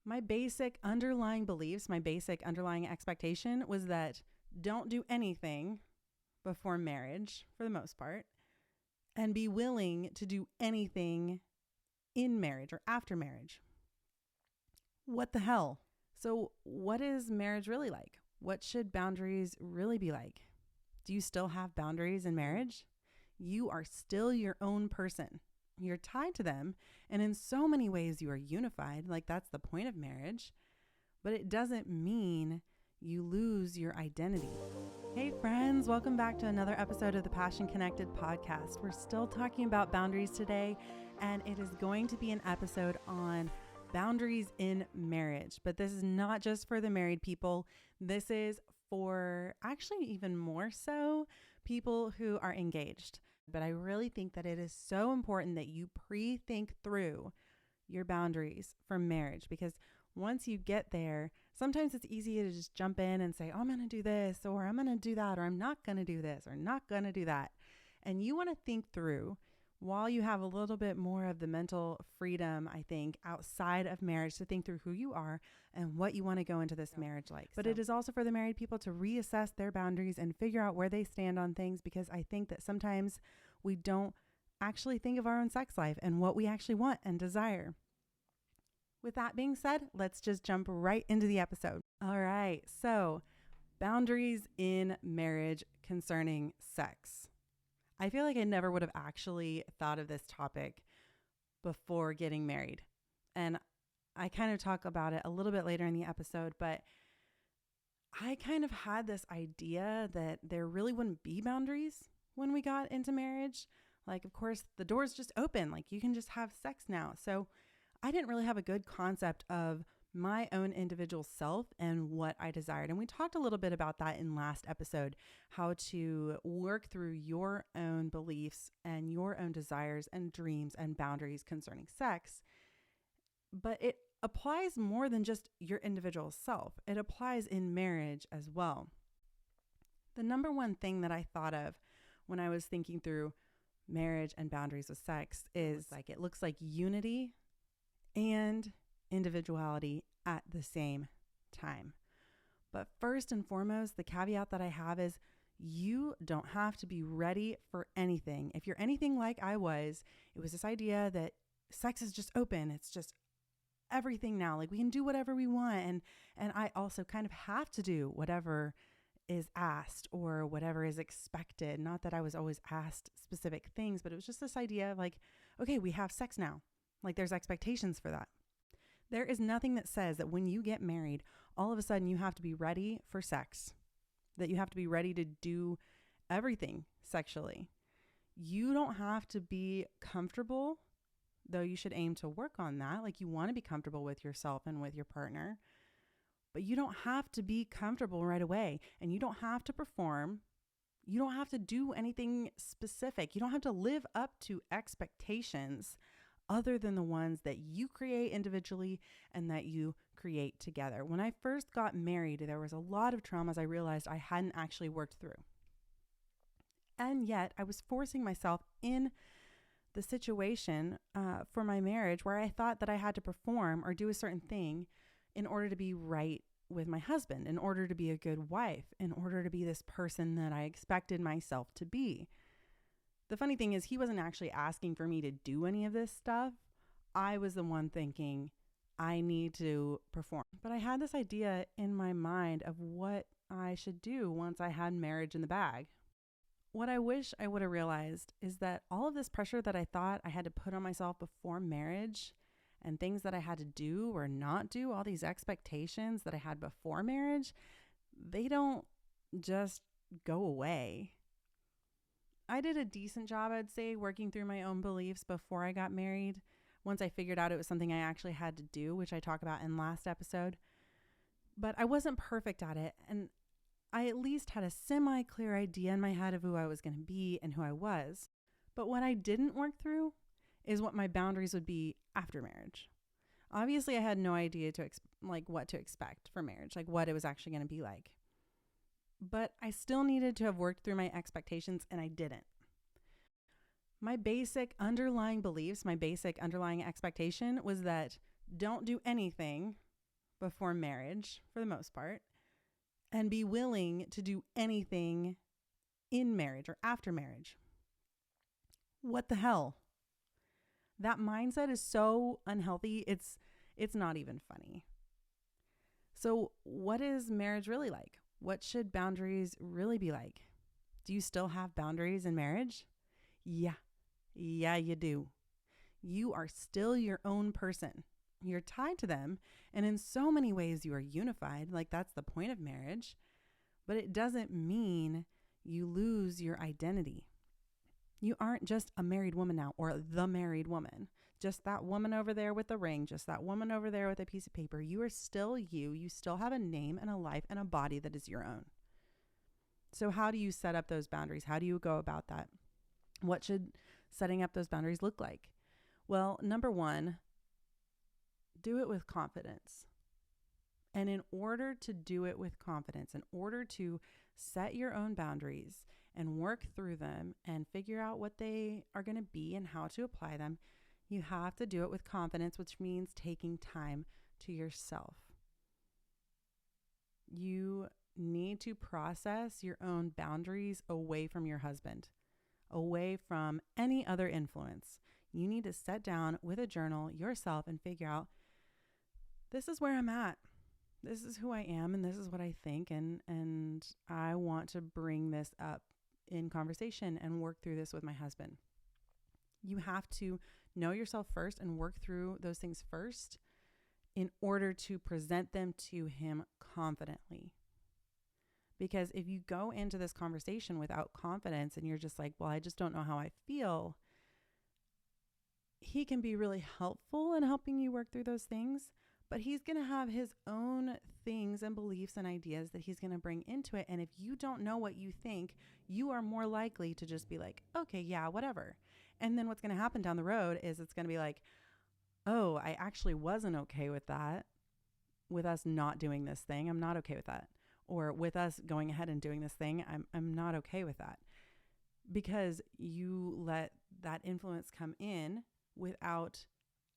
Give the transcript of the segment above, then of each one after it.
My basic underlying beliefs, my basic underlying expectation was that don't do anything before marriage for the most part, and be willing to do anything in marriage or after marriage. What the hell? So what is marriage really like? What should boundaries really be like? Do you still have boundaries in marriage? You are still your own person. You're tied to them. And in so many ways you are unified. Like that's the point of marriage. But it doesn't mean you lose your identity. Hey friends, welcome back to another episode of the Passion Connected podcast. We're still talking about boundaries today, and it is going to be an episode on boundaries in marriage. But this is not just for the married people. This is for actually even more so people who are engaged. But I really think that it is so important that you pre-think through your boundaries for marriage, because once you get there, sometimes it's easy to just jump in and say, oh, I'm going to do this, or I'm going to do that, or I'm not going to do this, or not going to do that. And you want to think through while you have a little bit more of the mental freedom, I think, outside of marriage to think through who you are and what you want to go into this marriage like. But it is also for the married people to reassess their boundaries and figure out where they stand on things, because I think that sometimes we don't actually think of our own sex life and what we actually want and desire. With that being said, let's just jump right into the episode. All right, so boundaries in marriage concerning sex. I feel like I never would have actually thought of this topic before getting married. And I kind of talk about it a little bit later in the episode, but I kind of had this idea that there really wouldn't be boundaries when we got into marriage. Like, of course, the door's just open. Like, you can just have sex now. So I didn't really have a good concept of my own individual self and what I desired. And we talked a little bit about that in last episode, how to work through your own beliefs and your own desires and dreams and boundaries concerning sex. But it applies more than just your individual self. It applies in marriage as well. The number one thing that I thought of when I was thinking through marriage and boundaries with sex is like, it looks like unity and individuality at the same time. But first and foremost, the caveat that I have is you don't have to be ready for anything. If you're anything like I was, it was this idea that sex is just open. It's just everything now. Like, we can do whatever we want. And I also kind of have to do whatever is asked or whatever is expected. Not that I was always asked specific things, but it was just this idea of like, okay, we have sex now. Like, there's expectations for that. There is nothing that says that when you get married, all of a sudden you have to be ready for sex, that you have to be ready to do everything sexually. You don't have to be comfortable, though you should aim to work on that. Like, you want to be comfortable with yourself and with your partner, but you don't have to be comfortable right away. And you don't have to perform. You don't have to do anything specific. You don't have to live up to expectations other than the ones that you create individually and that you create together. When I first got married, there was a lot of traumas I realized I hadn't actually worked through. And yet I was forcing myself in the situation for my marriage where I thought that I had to perform or do a certain thing in order to be right with my husband, in order to be a good wife, in order to be this person that I expected myself to be. The funny thing is, he wasn't actually asking for me to do any of this stuff. I was the one thinking, I need to perform. But I had this idea in my mind of what I should do once I had marriage in the bag. What I wish I would have realized is that all of this pressure that I thought I had to put on myself before marriage and things that I had to do or not do, all these expectations that I had before marriage, they don't just go away. I did a decent job, I'd say, working through my own beliefs before I got married. Once I figured out it was something I actually had to do, which I talk about in last episode. But I wasn't perfect at it. And I at least had a semi-clear idea in my head of who I was going to be and who I was. But what I didn't work through is what my boundaries would be after marriage. Obviously, I had no idea what to expect for marriage, like what it was actually going to be like. But I still needed to have worked through my expectations, and I didn't. My basic underlying beliefs, my basic underlying expectation was that don't do anything before marriage for the most part, and be willing to do anything in marriage or after marriage. What the hell? That mindset is so unhealthy. It's not even funny. So what is marriage really like? What should boundaries really be like? Do you still have boundaries in marriage? Yeah, you do. You are still your own person. You're tied to them. And in so many ways, you are unified. Like, that's the point of marriage. But it doesn't mean you lose your identity. You aren't just a married woman now, or the married woman. Just that woman over there with the ring, just that woman over there with a piece of paper. You are still you. You still have a name and a life and a body that is your own. So how do you set up those boundaries? How do you go about that? What should setting up those boundaries look like? Well, number one, do it with confidence. And in order to do it with confidence, in order to set your own boundaries and work through them and figure out what they are going to be and how to apply them, you have to do it with confidence, which means taking time to yourself. You need to process your own boundaries away from your husband, away from any other influence. You need to sit down with a journal yourself and figure out, this is where I'm at. This is who I am, and this is what I think, and I want to bring this up in conversation and work through this with my husband. You have to know yourself first and work through those things first in order to present them to him confidently. Because if you go into this conversation without confidence and you're just like, well, I just don't know how I feel, he can be really helpful in helping you work through those things, but he's going to have his own things and beliefs and ideas that he's going to bring into it. And if you don't know what you think, you are more likely to just be like, okay, yeah, whatever. And then what's going to happen down the road is it's going to be like, oh, I actually wasn't okay with that, with us not doing this thing. I'm not okay with that. Or with us going ahead and doing this thing, I'm not okay with that. Because you let that influence come in without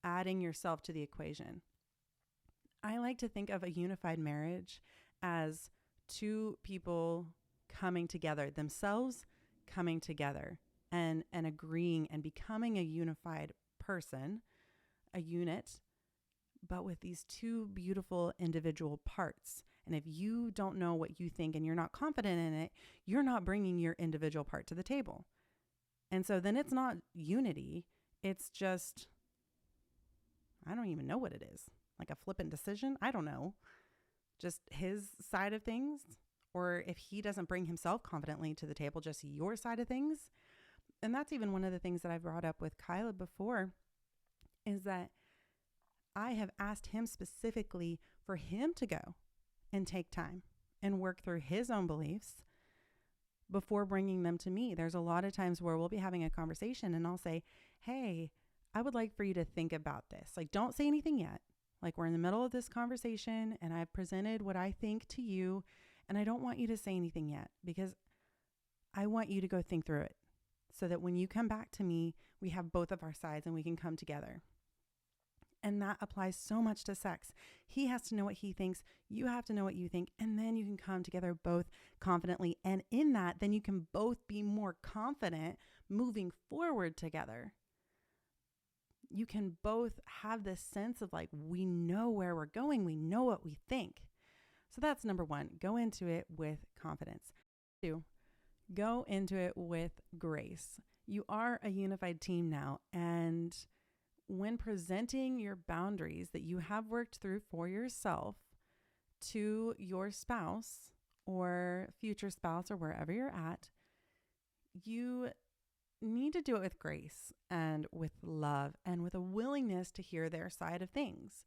adding yourself to the equation. I like to think of a unified marriage as two people coming together, themselves coming together and agreeing and becoming a unified person, a unit, but with these two beautiful individual parts. And if you don't know what you think and you're not confident in it, you're not bringing your individual part to the table. And so then it's not unity. It's just, I don't even know what it is. Like a flippant decision? I don't know. Just his side of things. Or if he doesn't bring himself confidently to the table, just your side of things. And that's even one of the things that I've brought up with Kyla before, is that I have asked him specifically for him to go and take time and work through his own beliefs before bringing them to me. There's a lot of times where we'll be having a conversation and I'll say, hey, I would like for you to think about this. Like, don't say anything yet. Like, we're in the middle of this conversation and I've presented what I think to you, and I don't want you to say anything yet because I want you to go think through it so that when you come back to me, we have both of our sides and we can come together. And that applies so much to sex. He has to know what he thinks. You have to know what you think. And then you can come together both confidently. And in that, then you can both be more confident moving forward together. You can both have this sense of like, we know where we're going. We know what we think. So that's number one. Go into it with confidence. 2, go into it with grace. You are a unified team now. And when presenting your boundaries that you have worked through for yourself to your spouse or future spouse or wherever you're at, you need to do it with grace and with love and with a willingness to hear their side of things.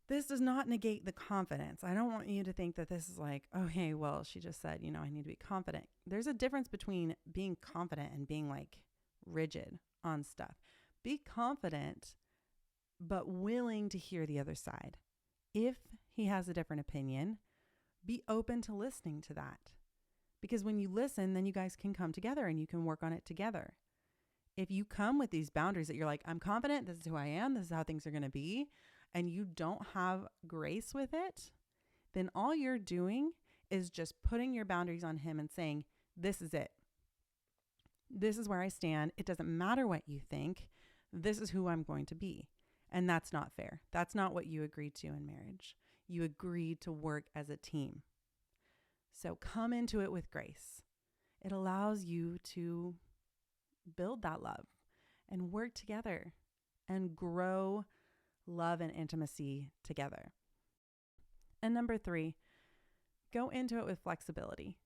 This does not negate the confidence. I don't want you to think that this is like, oh, hey, well, she just said, I need to be confident. There's a difference between being confident and being like rigid on stuff. Be confident, but willing to hear the other side. If he has a different opinion, be open to listening to that. Because when you listen, then you guys can come together and you can work on it together. If you come with these boundaries that you're like, I'm confident, this is who I am, this is how things are going to be, and you don't have grace with it, then all you're doing is just putting your boundaries on him and saying, this is it. This is where I stand. It doesn't matter what you think. This is who I'm going to be. And that's not fair. That's not what you agreed to in marriage. You agreed to work as a team. So come into it with grace. It allows you to build that love and work together and grow love and intimacy together. And number 3, go into it with flexibility.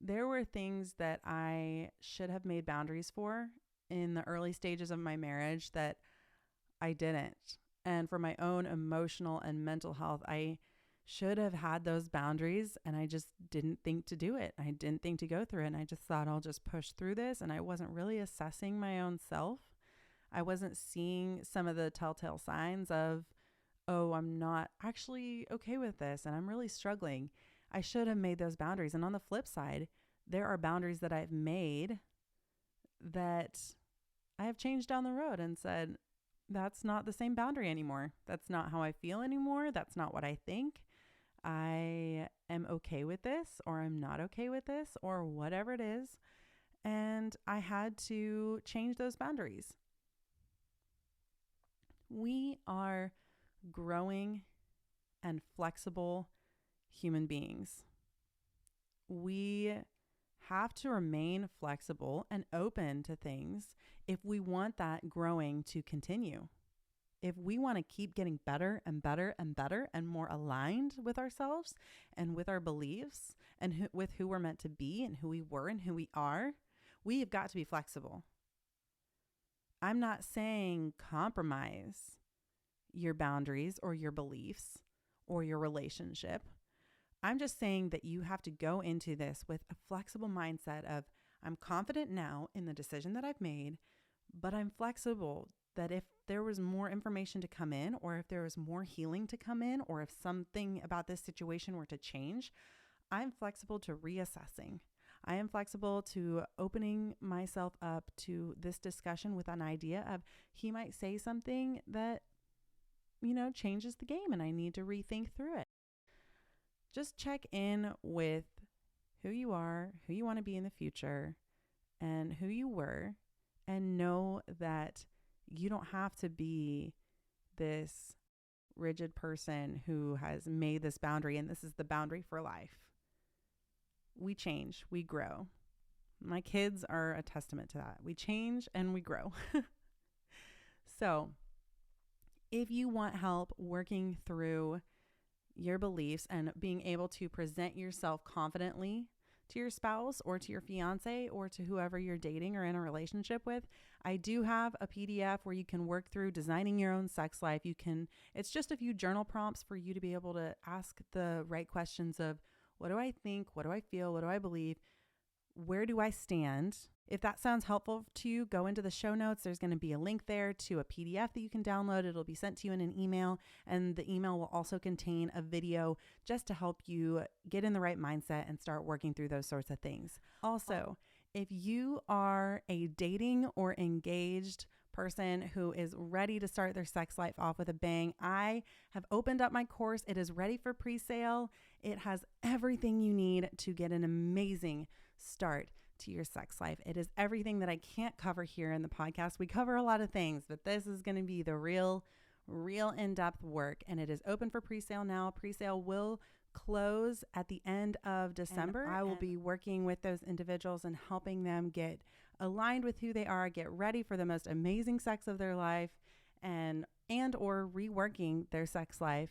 There were things that I should have made boundaries for in the early stages of my marriage that I didn't. And for my own emotional and mental health, I should have had those boundaries, and I just didn't think to do it. I didn't think to go through it. And I just thought I'll just push through this. And I wasn't really assessing my own self. I wasn't seeing some of the telltale signs of, oh, I'm not actually okay with this and I'm really struggling. I should have made those boundaries. And on the flip side, there are boundaries that I've made that I have changed down the road and said, that's not the same boundary anymore. That's not how I feel anymore. That's not what I think. I am okay with this, or I'm not okay with this, or whatever it is. And I had to change those boundaries. We are growing and flexible human beings. We have to remain flexible and open to things if we want that growing to continue. If we want to keep getting better and better and better and more aligned with ourselves and with our beliefs and with who we're meant to be and who we were and who we are, we have got to be flexible. I'm not saying compromise your boundaries or your beliefs or your relationship. I'm just saying that you have to go into this with a flexible mindset of, I'm confident now in the decision that I've made, but I'm flexible that if there was more information to come in, or if there was more healing to come in, or if something about this situation were to change, I'm flexible to reassessing. I am flexible to opening myself up to this discussion with an idea of he might say something that, changes the game and I need to rethink through it. Just check in with who you are, who you want to be in the future, and who you were, and know that you don't have to be this rigid person who has made this boundary and this is the boundary for life. We change, we grow. My kids are a testament to that. We change and we grow. So, if you want help working through your beliefs and being able to present yourself confidently to your spouse or to your fiance or to whoever you're dating or in a relationship with, I do have a PDF where you can work through designing your own sex life. It's just a few journal prompts for you to be able to ask the right questions of, what do I think? What do I feel? What do I believe? Where do I stand? If that sounds helpful to you, go into the show notes. There's going to be a link there to a PDF that you can download. It'll be sent to you in an email, and the email will also contain a video just to help you get in the right mindset and start working through those sorts of things. Also, if you are a dating or engaged person who is ready to start their sex life off with a bang, I have opened up my course. It is ready for pre-sale. It has everything you need to get an amazing start to your sex life. It is everything that I can't cover here in the podcast. We cover a lot of things, but this is going to be the real in-depth work, and it is open for pre-sale now. Pre-sale will close at the end of December. I will be working with those individuals and helping them get aligned with who they are, get ready for the most amazing sex of their life, and or reworking their sex life.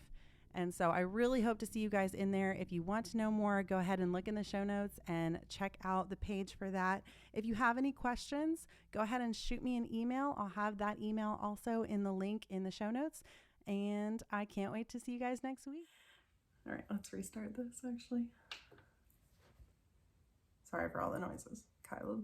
And so I really hope to see you guys in there. If you want to know more, go ahead and look in the show notes and check out the page for that. If you have any questions, go ahead and shoot me an email. I'll have that email also in the link in the show notes. And I can't wait to see you guys next week. All right, let's restart this actually. Sorry for all the noises, Kyla.